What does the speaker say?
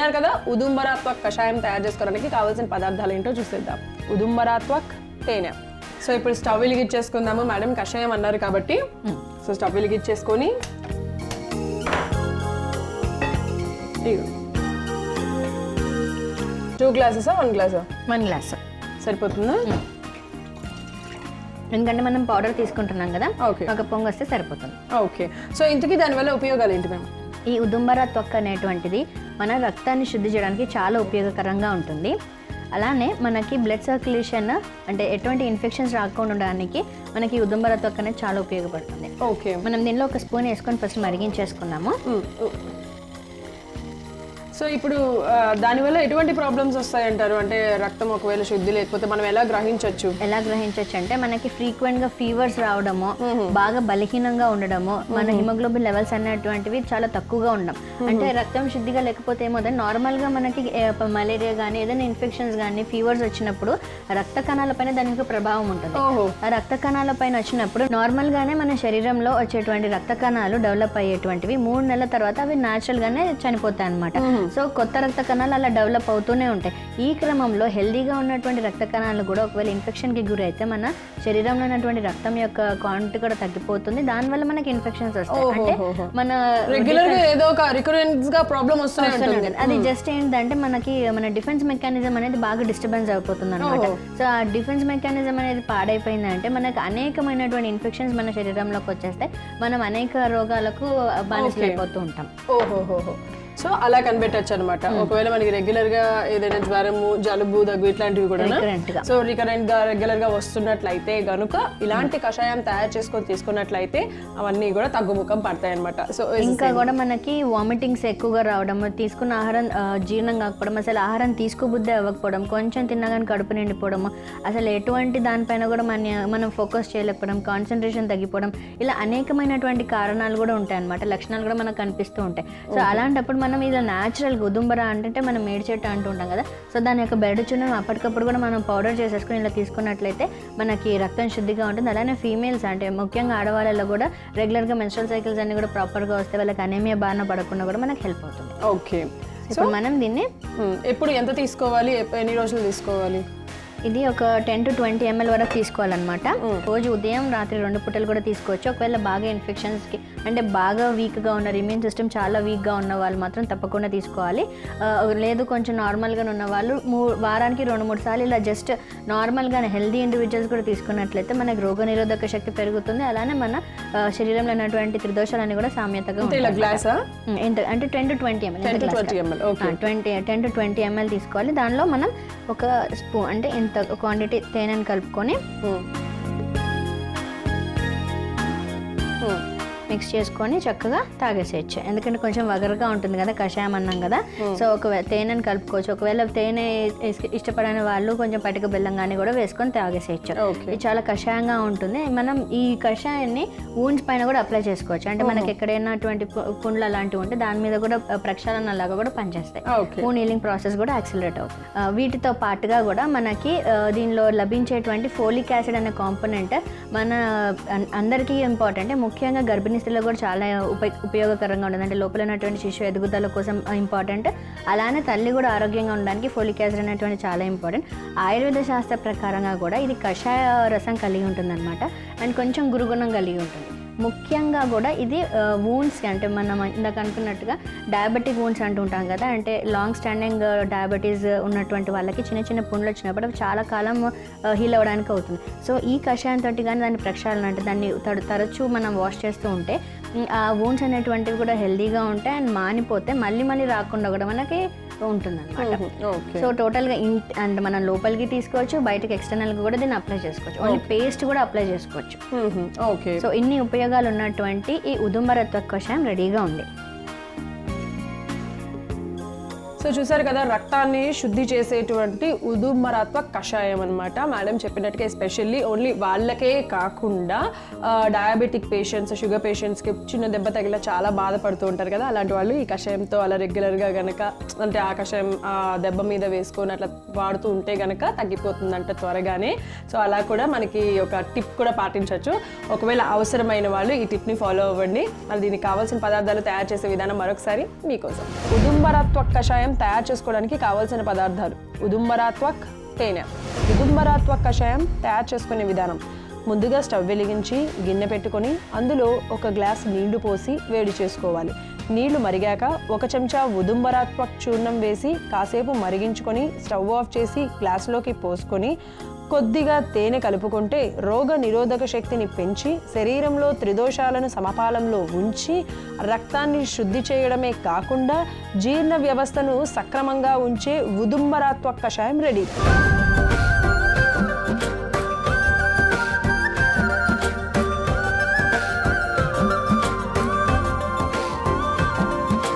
విన్నారు కదా, ఉదుంబరాత్వక్ కషాయం తయారు చేసుకోవడానికి కావాల్సిన పదార్థాలు ఏంటో చూసేద్దాం. ఉదుంబరాత్వక్, తేనె. సో ఇప్పుడు స్టవ్ వెలిగించేసుకుందాము. మేడం కషాయం అన్నారు కాబట్టి సో స్టవ్ వెలిగించేసుకొని 2 గ్లాసెసా 1 గ్లాసా? 1 గ్లాస్ సరిపోతుందా? ఎందుకంటే మనం పౌడర్ తీసుకుంటున్నాం కదా, ఓకే, ఒక పొంగు వస్తే సరిపోతుంది. ఓకే. సో ఇంతకీ దానివల్ల ఉపయోగాలు ఏంటి మేము? ఈ ఉదుంబరాత్వక్ అనేటువంటిది మన రక్తాన్ని శుద్ధి చేయడానికి చాలా ఉపయోగకరంగా ఉంటుంది. అలానే మనకి బ్లడ్ సర్క్యులేషన్ అంటే ఎటువంటి ఇన్ఫెక్షన్స్ రాకుండా ఉండడానికి మనకి ఉదుంబరాత్వక్ అనేది చాలా ఉపయోగపడుతుంది. ఓకే, మనం దీనిలో ఒక స్పూన్ వేసుకొని ఫస్ట్ మరిగించేసుకున్నాము. సో ఇప్పుడు దానివల్ల ఎటువంటి ప్రాబ్లమ్స్ వస్తాయంటారు? అంటే రక్తం ఒకవేళ శుద్ధి లేకపోతే మనం ఎలా గ్రహించవచ్చు అంటే మనకి ఫ్రీక్వెంట్ గా ఫీవర్స్ రావడము, బాగా బలహీనంగా ఉండడము, మన హిమోగ్లోబిన్ లెవెల్స్ అనేటువంటివి చాలా తక్కువగా ఉండడం. అంటే రక్తం శుద్ధిగా లేకపోతే ఏమవుతుంది, నార్మల్ గా మనకి మలేరియా కానీ ఏదైనా ఇన్ఫెక్షన్స్ కానీ ఫీవర్స్ వచ్చినప్పుడు రక్త కణాల పైన దాని యొక్క ప్రభావం ఉంటుంది. ఆ రక్త కణాల పైన వచ్చినప్పుడు నార్మల్ గానే మన శరీరంలో వచ్చేటువంటి రక్త కణాలు డెవలప్ అయ్యేటువంటివి 3 నెలల తర్వాత అవి న్యాచురల్ గానే చనిపోతాయి అన్నమాట. సో కొత్త రక్త కణాలు అలా డెవలప్ అవుతూనే ఉంటాయి. ఈ క్రమంలో హెల్దీగా ఉన్నటువంటి రక్త కణాలు కూడా ఒకవేళ ఇన్ఫెక్షన్కి గురైతే మన శరీరంలో ఉన్నటువంటి రక్తం యొక్క క్వాంటిటీ కూడా తగ్గిపోతుంది. దానివల్ల మనకి ఇన్ఫెక్షన్స్ వస్తాయి. అంటే మన రెగ్యులర్ గా ఏదో ఒక రికరెన్స్ గా ప్రాబ్లం వస్తూనే ఉంటుంది. అది జస్ట్ ఏంటంటే మనకి మన డిఫెన్స్ మెకానిజం అనేది బాగా డిస్టర్బెన్స్ అయిపోతుంది అనమాట. సో ఆ డిఫెన్స్ మెకానిజం అనేది పాడైపోయిందంటే మనకు అనేకమైనటువంటి ఇన్ఫెక్షన్స్ మన శరీరంలోకి వచ్చేస్తే మనం అనేక రోగాలకు బానిసలైపోతూ ఉంటాం. ఓహోహోహో. సో అలా కనిపెట్టచ్చు అనమాట. ఒకవేళ మనకి రెగ్యులర్ గా ఏదైనా జ్వరము, జలుబు, దగ్గు ఇట్లాంటివి కూడా సో రికరెంట్ గా రెగ్యులర్ గా వస్తున్నట్లయితే గనుక ఇలాంటి కషాయం తయారు చేసుకొని తీసుకున్నట్లయితే అవన్నీ కూడా తగ్గుముఖం పడతాయి అనమాట. సో ఇంకా కూడా మనకి వామిటింగ్స్ ఎక్కువగా రావడం, తీసుకున్న ఆహారం జీర్ణం కాకపోవడం, అసలు ఆహారం తీసుకోబుద్ధి అవ్వకపోవడం, కొంచెం తిన్నగానే కడుపు నిండిపోవడం, అసలు ఎటువంటి దానిపైన కూడా మనం ఫోకస్ చేయలేకపోవడం, కాన్సన్ట్రేషన్ తగ్గిపోవడం, ఇలా అనేకమైనటువంటి కారణాలు కూడా ఉంటాయి అనమాట. లక్షణాలు కూడా మనకు కనిపిస్తూ ఉంటాయి. సో అలాంటప్పుడు మనం ఇలా న్యాచురల్ ఉదుంబర అంటే మనం మేడి చెట్టు అంటూ ఉంటాం కదా, సో దాని యొక్క బెరడు చున్నం అప్పటికప్పుడు కూడా మనం పౌడర్ చేసేసుకుని ఇలా తీసుకున్నట్లయితే మనకి రక్తం శుద్ధిగా ఉంటుంది. అలానే ఫీమేల్స్ అంటే ముఖ్యంగా ఆడవాళ్ళలో కూడా రెగ్యులర్గా మెన్స్ట్రల్ సైకిల్స్ అన్ని కూడా ప్రాపర్గా వస్తే వాళ్ళకి అనేమియా బారిన పడకుండా కూడా మనకి హెల్ప్ అవుతుంది. ఓకే, ఇప్పుడు మనం దీన్ని ఎప్పుడు ఎంత తీసుకోవాలి, ఎన్ని రోజులు తీసుకోవాలి? ఇది ఒక 10 to 20 ml వరకు తీసుకోవాలన్నమాట. రోజు ఉదయం రాత్రి 2 పూటలు కూడా తీసుకోవచ్చు. ఒకవేళ బాగా ఇన్ఫెక్షన్స్కి అంటే బాగా వీక్గా ఉన్నారు, ఇమ్యూన్ సిస్టమ్ చాలా వీక్గా ఉన్న వాళ్ళు మాత్రం తప్పకుండా తీసుకోవాలి. లేదు కొంచెం నార్మల్గా ఉన్న వాళ్ళు వారానికి 2-3 సార్లు ఇలా జస్ట్ నార్మల్గానే హెల్దీ ఇండివిజువల్స్ కూడా తీసుకున్నట్లయితే మనకి రోగనిరోధక శక్తి పెరుగుతుంది. అలానే మన శరీరంలో ఉన్నటువంటి త్రిదోషాలన్నీ కూడా సామ్యతగా ఉంటాయి. అంటే 10 to 20 ml 10 to 20 ml తీసుకోవాలి. దానిలో మనం ఒక స్పూన్ అంటే ఇంత క్వాంటిటీ తేనెను కలుపుకొని మిక్స్ చేసుకొని చక్కగా తాగేసేయచ్చు. ఎందుకంటే కొంచెం వగరగా ఉంటుంది కదా కషాయం అన్నాం కదా, సో ఒకవేళ తేనెను కలుపుకోవచ్చు. ఒకవేళ తేనె ఇష్టపడని వాళ్ళు కొంచెం పటిక బెల్లం కానీ కూడా వేసుకొని తాగేసేయచ్చు. ఇది చాలా కషాయంగా ఉంటుంది. మనం ఈ కషాయాన్ని వూండ్స్ పైన కూడా అప్లై చేసుకోవచ్చు. అంటే మనకి ఎక్కడైనా అటువంటి పుండ్లు అలాంటివి ఉంటే దాని మీద కూడా ప్రక్షాళన లాగా కూడా పనిచేస్తాయి. వూండ్ హీలింగ్ ప్రాసెస్ కూడా యాక్సిలరేట్ అవుతుంది. వీటితో పాటుగా కూడా మనకి దీనిలో లభించేటువంటి ఫోలిక్ యాసిడ్ అనే కాంపోనెంట్ మన అందరికీ ఇంపార్టెంట్. ముఖ్యంగా గర్భిణీ స్త్రీలో కూడా చాలా ఉపయోగకరంగా ఉంటుంది. అంటే లోపల ఉన్నటువంటి శిశు ఎదుగుదల కోసం ఇంపార్టెంట్. అలానే తల్లి కూడా ఆరోగ్యంగా ఉండడానికి ఫోలిక్ యాసిడ్ అనేటువంటి చాలా ఇంపార్టెంట్. ఆయుర్వేద శాస్త్ర ప్రకారంగా కూడా ఇది కషాయ రసం కలిగి ఉంటుంది అనమాట. అండ్ కొంచెం గురుగుణం కలిగి ఉంటుంది. ముఖ్యంగా కూడా ఇది వూండ్స్ అంటే మనం ఇందాక అనుకున్నట్టుగా డయాబెటిక్ వూండ్స్ అంటుంటాం కదా, అంటే లాంగ్ స్టాండింగ్ డయాబెటీస్ ఉన్నటువంటి వాళ్ళకి చిన్న చిన్న పుండ్లు వచ్చినప్పుడు అవి చాలా కాలం హీల్ అవ్వడానికి అవుతుంది. సో ఈ కషాయంతో కానీ దాన్ని ప్రక్షాళన అంటే దాన్ని తరచూ మనం వాష్ చేస్తూ ఉంటే ఆ వూండ్స్ అనేటువంటివి కూడా హెల్దీగా ఉంటాయి. అండ్ మానిపోతే మళ్ళీ రాకుండా కూడా మనకి ఉంటుంది అనమాట. సో టోటల్గా అండ్ మనం లోపలికి తీసుకోవచ్చు, బయటకి ఎక్స్టర్నల్గా కూడా దీన్ని అప్లై చేసుకోవచ్చు. ఓన్లీ పేస్ట్ కూడా అప్లై చేసుకోవచ్చు. సో ఇన్ని ఉపయోగాలు ఉన్నటువంటి ఈ ఉదుంబరాత్వక్ కషాయం రెడీగా ఉంది. సో చూసారు కదా, రక్తాన్ని శుద్ధి చేసేటువంటి ఉదుంబరాత్వక్ కషాయం అనమాట. మేడం చెప్పినట్టుగా ఎస్పెషల్లీ ఓన్లీ వాళ్ళకే కాకుండా డయాబెటిక్ పేషెంట్స్, షుగర్ పేషెంట్స్కి చిన్న దెబ్బ తగిలా చాలా బాధపడుతూ ఉంటారు కదా, అలాంటి వాళ్ళు ఈ కషాయంతో అలా రెగ్యులర్గా గనక అంటే ఆ కషాయం ఆ దెబ్బ మీద వేసుకొని అట్లా వాడుతూ ఉంటే గనక తగ్గిపోతుందంట త్వరగానే. సో అలా కూడా మనకి ఒక టిప్ కూడా పాటించవచ్చు. ఒకవేళ అవసరమైన వాళ్ళు ఈ టిప్ని ఫాలో అవ్వండి. మరి దీనికి కావాల్సిన పదార్థాలు తయారు చేసే విధానం మరొకసారి మీకోసం. ఉదుంబరాత్వక్ కషాయం కషాయం తయారు చేసుకోవడానికి కావాల్సిన పదార్థాలు: ఉదుంబరాత్వక్, తేనె. ఉదుంబరాత్వక్ కషాయం తయారు చేసుకునే విధానం: ముందుగా స్టవ్ వెలిగించి గిన్నె పెట్టుకొని అందులో 1 గ్లాస్ నీళ్లు పోసి వేడి చేసుకోవాలి. నీళ్లు మరిగాక 1 చెంచా ఉదుంబరాత్వక్ చూర్ణం వేసి కాసేపు మరిగించుకొని స్టవ్ ఆఫ్ చేసి గ్లాసులోకి పోసుకొని కొద్దిగా తేనె కలుపుకుంటే రోగ నిరోధక శక్తిని పెంచి శరీరంలో త్రిదోషాలను సమపాలంలో ఉంచి రక్తాన్ని శుద్ధి చేయడమే కాకుండా జీర్ణ వ్యవస్థను సక్రమంగా ఉంచే ఉదుంబరాత్వక్ కషాయం రెడీ.